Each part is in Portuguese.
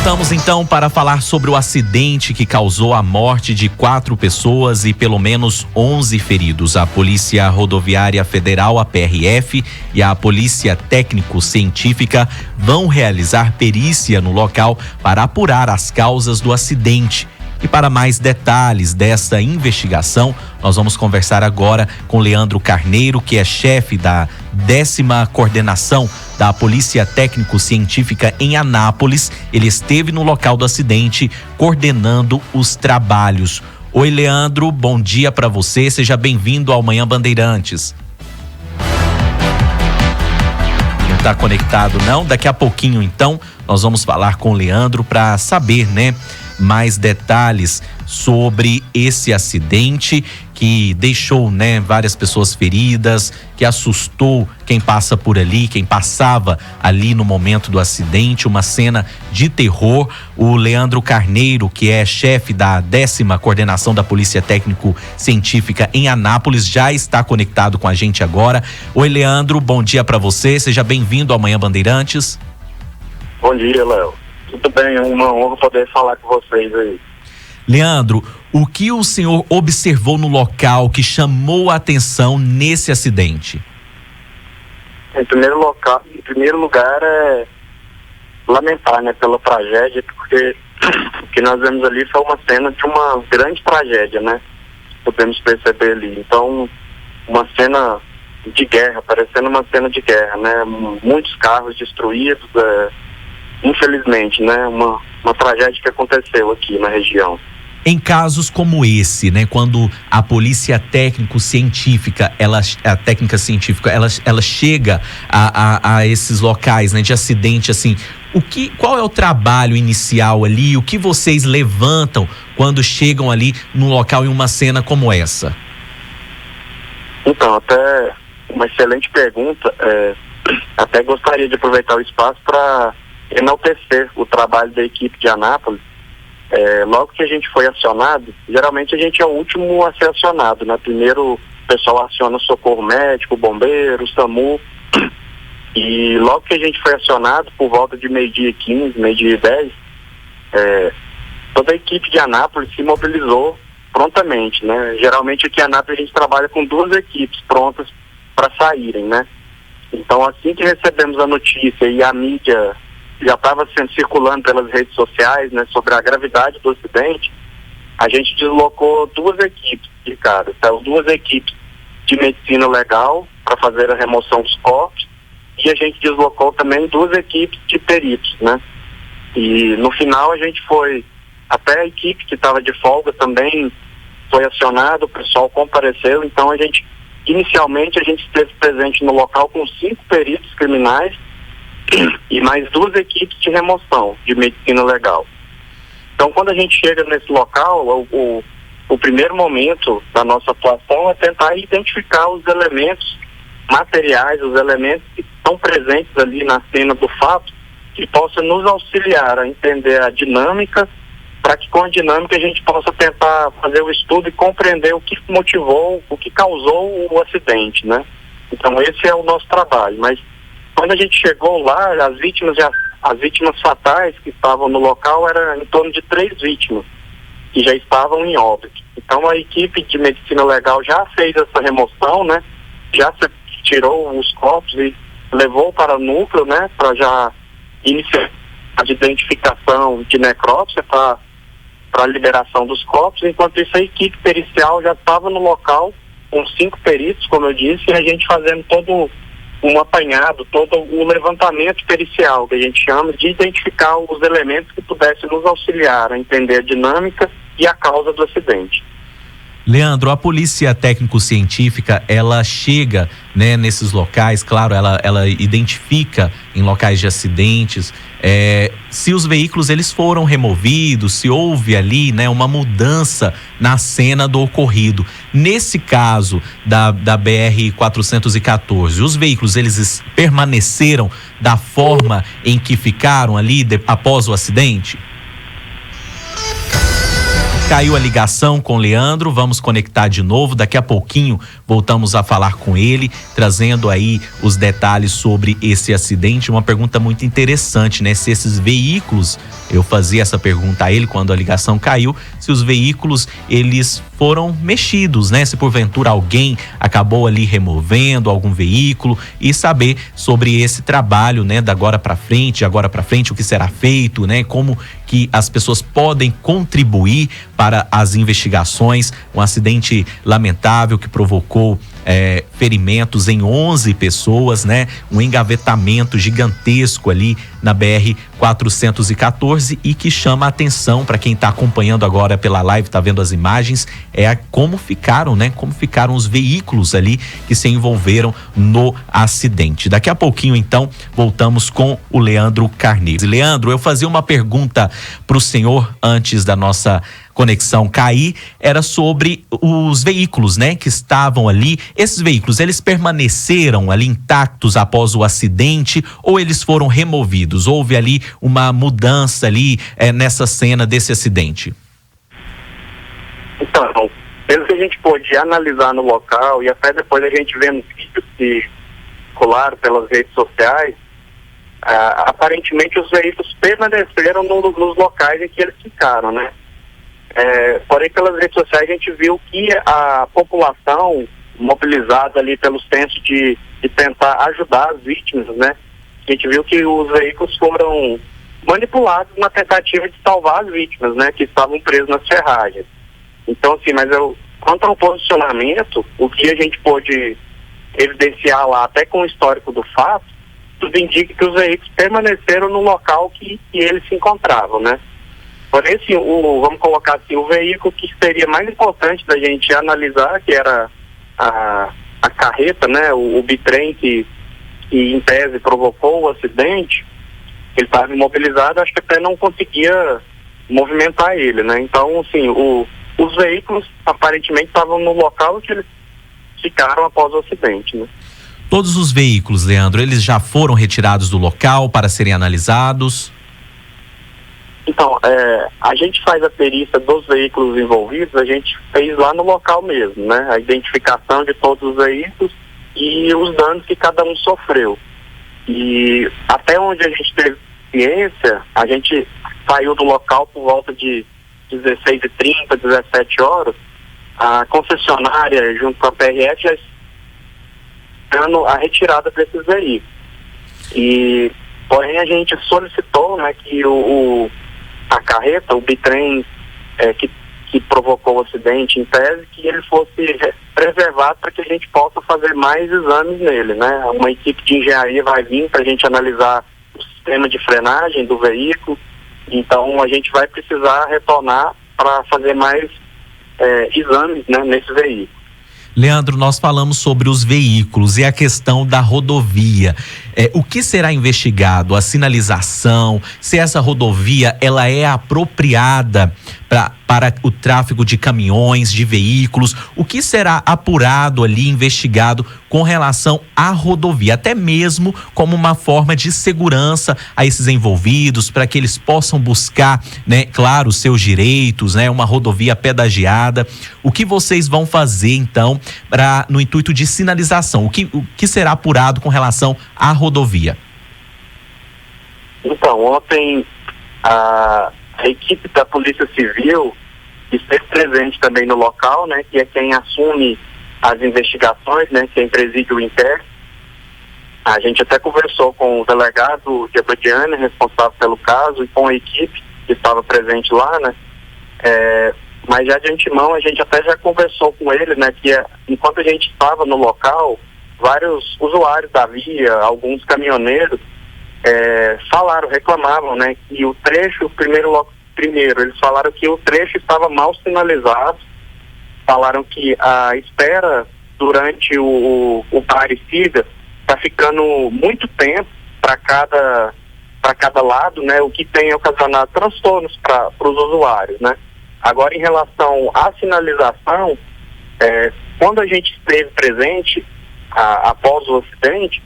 Voltamos então para falar sobre o acidente que causou a morte de 4 pessoas e pelo menos 11 feridos. A Polícia Rodoviária Federal, a PRF, e a Polícia Técnico-Científica vão realizar perícia no local para apurar as causas do acidente. E para mais detalhes dessa investigação, nós vamos conversar agora com Leandro Carneiro, que é chefe da 10ª Coordenação da Polícia Técnico-Científica em Anápolis. Ele esteve no local do acidente coordenando os trabalhos. Oi, Leandro, bom dia para você, seja bem-vindo ao Manhã Bandeirantes. Não está conectado não? Daqui a pouquinho então nós vamos falar com o Leandro para saber, mais detalhes sobre esse acidente que deixou, várias pessoas feridas, que assustou quem passa por ali, quem passava ali no momento do acidente, uma cena de terror. O Leandro Carneiro, que é chefe da 10ª Coordenação da Polícia Técnico-Científica em Anápolis, já está conectado com a gente agora. Oi, Leandro, bom dia para você, seja bem-vindo ao Manhã Bandeirantes. Bom dia, Léo. Tudo bem, é uma honra poder falar com vocês aí. Leandro, o que o senhor observou no local que chamou a atenção nesse acidente? Em primeiro lugar é lamentar, pela tragédia, porque o que nós vemos ali foi uma cena de uma grande tragédia, podemos perceber ali. Então, uma cena de guerra, parecendo uma cena de guerra, muitos carros destruídos, infelizmente, uma tragédia que aconteceu aqui na região. Em casos como esse, quando a polícia técnico-científica, a técnica científica, ela chega a esses locais, de acidente, assim, qual é o trabalho inicial ali? O que vocês levantam quando chegam ali num local em uma cena como essa? Então, até uma excelente pergunta. Até gostaria de aproveitar o espaço para enaltecer o trabalho da equipe de Anápolis. Logo que a gente foi acionado, geralmente a gente é o último a ser acionado, Primeiro o pessoal aciona o socorro médico, o bombeiro, o SAMU, e logo que a gente foi acionado, por volta de 12h15, 12h10, toda a equipe de Anápolis se mobilizou prontamente, Geralmente aqui em Anápolis a gente trabalha com 2 equipes prontas para saírem, Então, assim que recebemos a notícia e a mídia já estava circulando pelas redes sociais, sobre a gravidade do acidente, a gente deslocou 2 equipes de cara. Então, 2 equipes de medicina legal para fazer a remoção dos corpos, e a gente deslocou também 2 equipes de peritos, E no final a gente foi, até a equipe que estava de folga também foi acionada, o pessoal compareceu. Então inicialmente a gente esteve presente no local com 5 peritos criminais e mais 2 equipes de remoção de medicina legal. Então, quando a gente chega nesse local, o primeiro momento da nossa atuação é tentar identificar os elementos materiais, os elementos que estão presentes ali na cena do fato, que possam nos auxiliar a entender a dinâmica, para que com a dinâmica a gente possa tentar fazer o estudo e compreender o que motivou, o que causou o acidente, Então, esse é o nosso trabalho. Mas quando a gente chegou lá, as vítimas fatais que estavam no local eram em torno de 3 vítimas, que já estavam em óbito. Então a equipe de medicina legal já fez essa remoção, já tirou os corpos e levou para o núcleo, para já iniciar a identificação de necrópsia para a liberação dos corpos. Enquanto isso, a equipe pericial já estava no local com 5 peritos, como eu disse, e a gente fazendo todo um apanhado, todo o levantamento pericial, que a gente chama, de identificar os elementos que pudessem nos auxiliar a entender a dinâmica e a causa do acidente. Leandro, a polícia técnico-científica, ela chega, nesses locais, claro, ela identifica em locais de acidentes, se os veículos eles foram removidos, se houve ali, uma mudança na cena do ocorrido. Nesse caso da BR-414, os veículos eles permaneceram da forma em que ficaram ali após o acidente? Caiu a ligação com o Leandro, vamos conectar de novo, daqui a pouquinho voltamos a falar com ele, trazendo aí os detalhes sobre esse acidente. Uma pergunta muito interessante, né? Se esses veículos, eu fazia essa pergunta a ele quando a ligação caiu, se os veículos, eles foram mexidos, né? Se porventura alguém acabou ali removendo algum veículo, e saber sobre esse trabalho, né? Da agora para frente, o que será feito, né? Como que as pessoas podem contribuir para as investigações. Um acidente lamentável que provocou ferimentos em 11 pessoas, né? Um engavetamento gigantesco ali na BR-414, e que chama a atenção para quem está acompanhando agora pela live, está vendo as imagens, como ficaram, né? Como ficaram os veículos ali que se envolveram no acidente. Daqui a pouquinho, então, voltamos com o Leandro Carneiro. Leandro, eu fazia uma pergunta para o senhor antes da nossa conexão cair, era sobre os veículos, né, que estavam ali. Esses veículos, eles permaneceram ali intactos após o acidente ou eles foram removidos? Houve ali uma mudança ali nessa cena desse acidente? Então, pelo que a gente pôde analisar no local e até depois a gente vendo vídeos que circularam pelas redes sociais, aparentemente os veículos permaneceram nos locais em que eles ficaram, né? Porém, pelas redes sociais a gente viu que a população mobilizada ali pelo senso de tentar ajudar as vítimas, né? A gente viu que os veículos foram manipulados na tentativa de salvar as vítimas, né? Que estavam presas nas ferragens. Então, assim, quanto ao posicionamento, o que a gente pôde evidenciar lá, até com o histórico do fato, tudo indica que os veículos permaneceram no local que eles se encontravam, né? Porém, assim, vamos colocar assim, o veículo que seria mais importante da gente analisar, que era a carreta, né, o bitrem que em tese provocou o acidente, ele estava imobilizado, acho que até não conseguia movimentar ele, né? Então, assim, os veículos aparentemente estavam no local que eles ficaram após o acidente, né? Todos os veículos, Leandro, eles já foram retirados do local para serem analisados? Então, a gente faz a perícia dos veículos envolvidos, a gente fez lá no local mesmo, né? A identificação de todos os veículos e os danos que cada um sofreu. E até onde a gente teve ciência, a gente saiu do local por volta de 16h30, 17 horas. A concessionária, junto com a PRF, já dando a retirada desses veículos. Porém, a gente solicitou, né, que a carreta, o bitrem que provocou o acidente, em tese, que ele fosse preservado para que a gente possa fazer mais exames nele, né? Uma equipe de engenharia vai vir para a gente analisar o sistema de frenagem do veículo, então a gente vai precisar retornar para fazer mais exames, né, nesse veículo. Leandro, nós falamos sobre os veículos e a questão da rodovia. O que será investigado? A sinalização, se essa rodovia ela é apropriada para o tráfego de caminhões, de veículos, o que será apurado ali, investigado com relação à rodovia, até mesmo como uma forma de segurança a esses envolvidos, para que eles possam buscar, né, claro, os seus direitos, né, uma rodovia pedagiada. O que vocês vão fazer, então, no intuito de sinalização? O que será apurado com relação à rodovia? Então, ontem a equipe da Polícia Civil esteve presente também no local, né, que é quem assume as investigações, né, quem preside o inquérito. A gente até conversou com o delegado de Abadiânia, responsável pelo caso, e com a equipe que estava presente lá, né, mas já de antemão a gente até já conversou com ele, né, que enquanto a gente estava no local, vários usuários da via, alguns caminhoneiros, reclamavam, né, que o trecho, primeiro, eles falaram que o trecho estava mal sinalizado, falaram que a espera durante o Aparecida está ficando muito tempo para cada lado, né, o que tem ocasionado transtornos para os usuários, né. Agora, em relação à sinalização, quando a gente esteve presente após o acidente,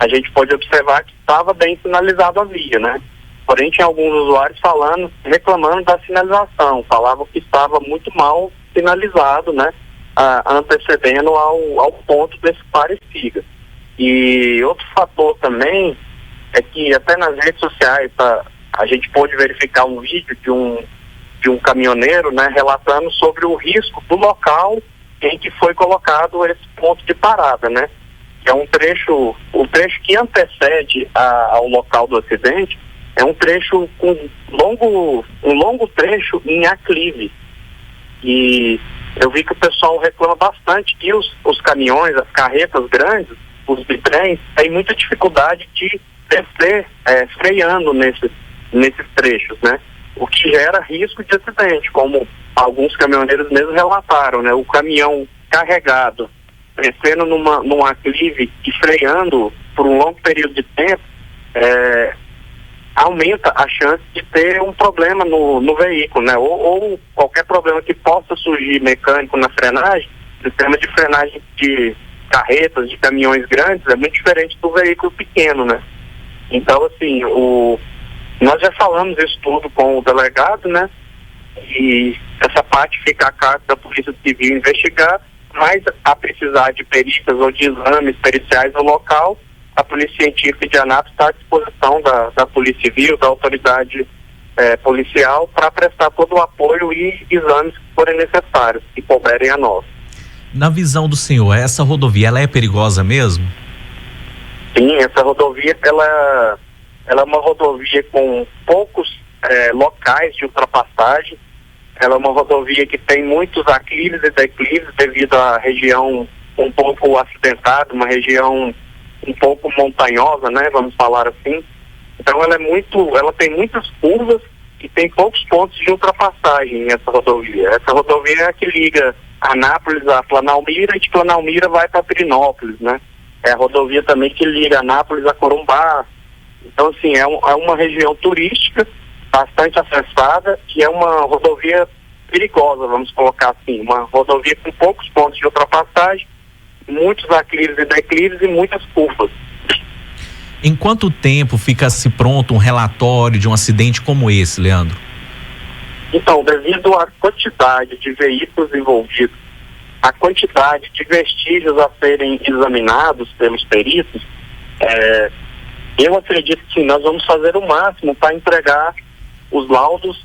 a gente pode observar que estava bem sinalizado a via, né? Porém, tinha alguns usuários reclamando da sinalização, falavam que estava muito mal sinalizado, né, antecedendo ao ponto desse pare e siga. E outro fator também é que até nas redes sociais a gente pôde verificar um vídeo de um caminhoneiro, né, relatando sobre o risco do local em que foi colocado esse ponto de parada, né, que é o trecho que antecede ao local do acidente. É um trecho com um longo trecho em aclive. E eu vi que o pessoal reclama bastante que os caminhões, as carretas grandes, os bitrens, têm muita dificuldade de descer freando nesses trechos, né? O que gera risco de acidente, como alguns caminhoneiros mesmo relataram, né? O caminhão carregado, descendo num aclive e freando por um longo período de tempo, aumenta a chance de ter um problema no veículo, né? Ou qualquer problema que possa surgir mecânico na frenagem. O sistema de frenagem de carretas, de caminhões grandes é muito diferente do veículo pequeno, né? Então, assim, nós já falamos isso tudo com o delegado, né? E essa parte fica a cargo da Polícia Civil investigar, mas a precisar de perícias ou de exames periciais no local, a Polícia Científica de Anápolis está à disposição da Polícia Civil, da autoridade policial, para prestar todo o apoio e exames que forem necessários, que couberem a nós. Na visão do senhor, essa rodovia ela é perigosa mesmo? Sim, essa rodovia ela é uma rodovia com poucos locais de ultrapassagem. Ela é uma rodovia que tem muitos aclives e declives devido à região um pouco acidentada, uma região um pouco montanhosa, né? Vamos falar assim. Então ela tem muitas curvas e tem poucos pontos de ultrapassagem nessa rodovia. Essa rodovia é a que liga Anápolis a Planalmira e de Planalmira vai para Pirinópolis, né? É a rodovia também que liga Anápolis a Corumbá. Então, assim, é uma região turística bastante acessada e é uma rodovia perigosa, vamos colocar assim, uma rodovia com poucos pontos de ultrapassagem, muitos aclives e declives e muitas curvas. Em quanto tempo fica-se pronto um relatório de um acidente como esse, Leandro? Então, devido à quantidade de veículos envolvidos, a quantidade de vestígios a serem examinados pelos peritos, eu acredito que nós vamos fazer o máximo para entregar os laudos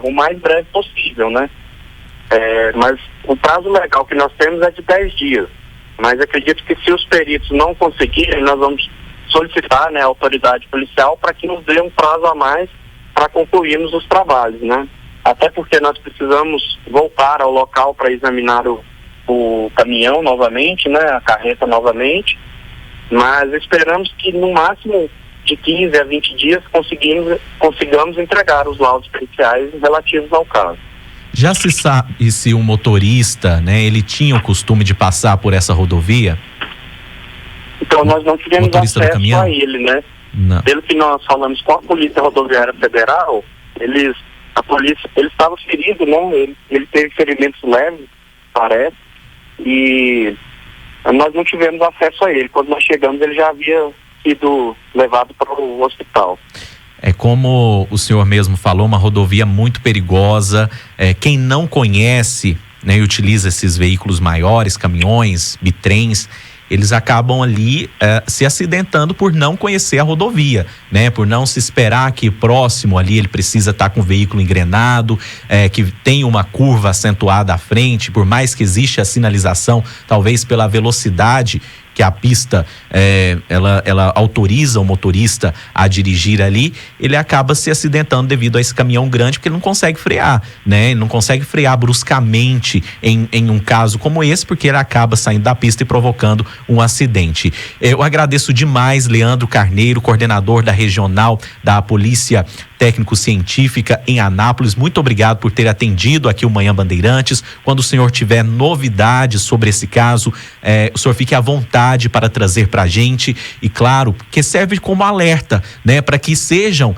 o mais breve possível, né? Mas o prazo legal que nós temos é de 10 dias. Mas acredito que se os peritos não conseguirem, nós vamos solicitar, né, a autoridade policial para que nos dê um prazo a mais para concluirmos os trabalhos, né? Até porque nós precisamos voltar ao local para examinar o caminhão novamente, né, a carreta novamente, mas esperamos que no máximo de 15 a 20 dias consigamos entregar os laudos periciais relativos ao caso. Já se sabe se o motorista, né, ele tinha o costume de passar por essa rodovia? Então nós não tivemos motorista acesso a ele, né? Não. Pelo que nós falamos com a Polícia Rodoviária Federal, ele estava ferido, né? Ele teve ferimentos leves, parece, e nós não tivemos acesso a ele. Quando nós chegamos, ele já havia sido levado para o hospital. É como o senhor mesmo falou, uma rodovia muito perigosa. Quem não conhece, né, e utiliza esses veículos maiores, caminhões, bitrens, eles acabam ali se acidentando por não conhecer a rodovia, né? Por não se esperar que próximo ali ele precisa estar com o veículo engrenado, que tem uma curva acentuada à frente, por mais que existe a sinalização, talvez pela velocidade que a pista ela autoriza o motorista a dirigir ali, ele acaba se acidentando devido a esse caminhão grande, porque ele não consegue frear, né? Ele não consegue frear bruscamente em um caso como esse, porque ele acaba saindo da pista e provocando um acidente. Eu agradeço demais, Leandro Carneiro, coordenador da Regional da Polícia técnico-científica em Anápolis. Muito obrigado por ter atendido aqui o Manhã Bandeirantes. Quando o senhor tiver novidades sobre esse caso, o senhor fique à vontade para trazer para a gente, e claro, que serve como alerta, né, para que sejam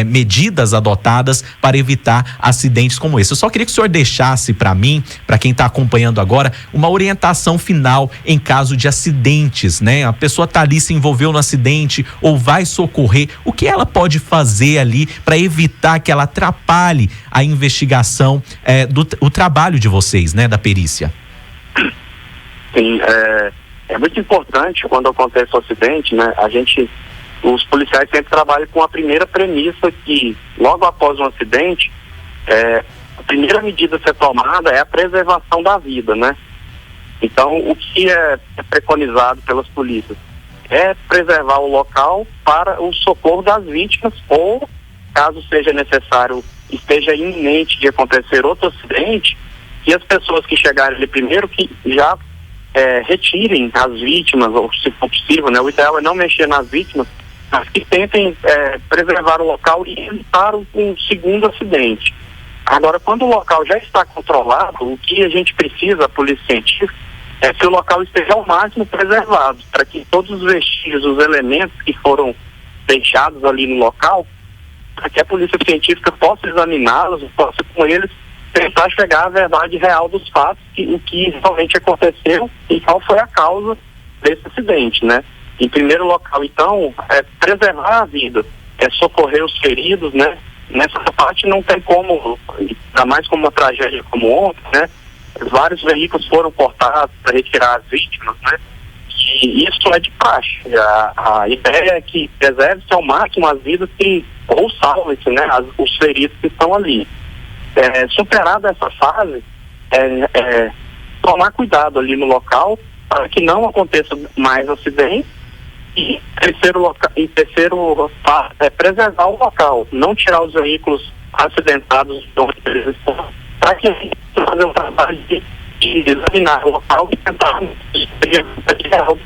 medidas adotadas para evitar acidentes como esse. Eu só queria que o senhor deixasse para mim, para quem está acompanhando agora, uma orientação final em caso de acidentes, né? A pessoa está ali, se envolveu no acidente ou vai socorrer, o que ela pode fazer ali para evitar que ela atrapalhe a investigação do trabalho de vocês, né, da perícia? Sim, é muito importante quando acontece o acidente, né? Os policiais sempre trabalham com a primeira premissa que, logo após um acidente, a primeira medida a ser tomada é a preservação da vida, né? Então, o que é preconizado pelas polícias é preservar o local para o socorro das vítimas, ou, caso seja necessário, esteja iminente de acontecer outro acidente, que as pessoas que chegarem ali primeiro, que já retirem as vítimas, ou se for possível, né? O ideal é não mexer nas vítimas, mas que tentem preservar o local e evitar um segundo acidente. Agora, quando o local já está controlado, o que a gente precisa, a polícia científica, é que o local esteja ao máximo preservado, para que todos os vestígios, os elementos que foram deixados ali no local, para que a polícia científica possa examiná-los e possa, com eles, tentar chegar à verdade real dos fatos, o que realmente aconteceu e qual foi a causa desse acidente, né? Em primeiro local, então, é preservar a vida, é socorrer os feridos, né? Nessa parte não tem como, ainda mais como uma tragédia como ontem, né? Vários veículos foram cortados para retirar as vítimas, né? E isso é de praxe. A ideia é que preserve-se ao máximo as vidas ou salve-se, né? Os feridos que estão ali. Superada essa fase, tomar cuidado ali no local para que não aconteça mais acidentes. E terceiro passo é preservar o local, não tirar os veículos acidentados de onde eles estão, para que a gente fazer um trabalho de examinar o local e tentar real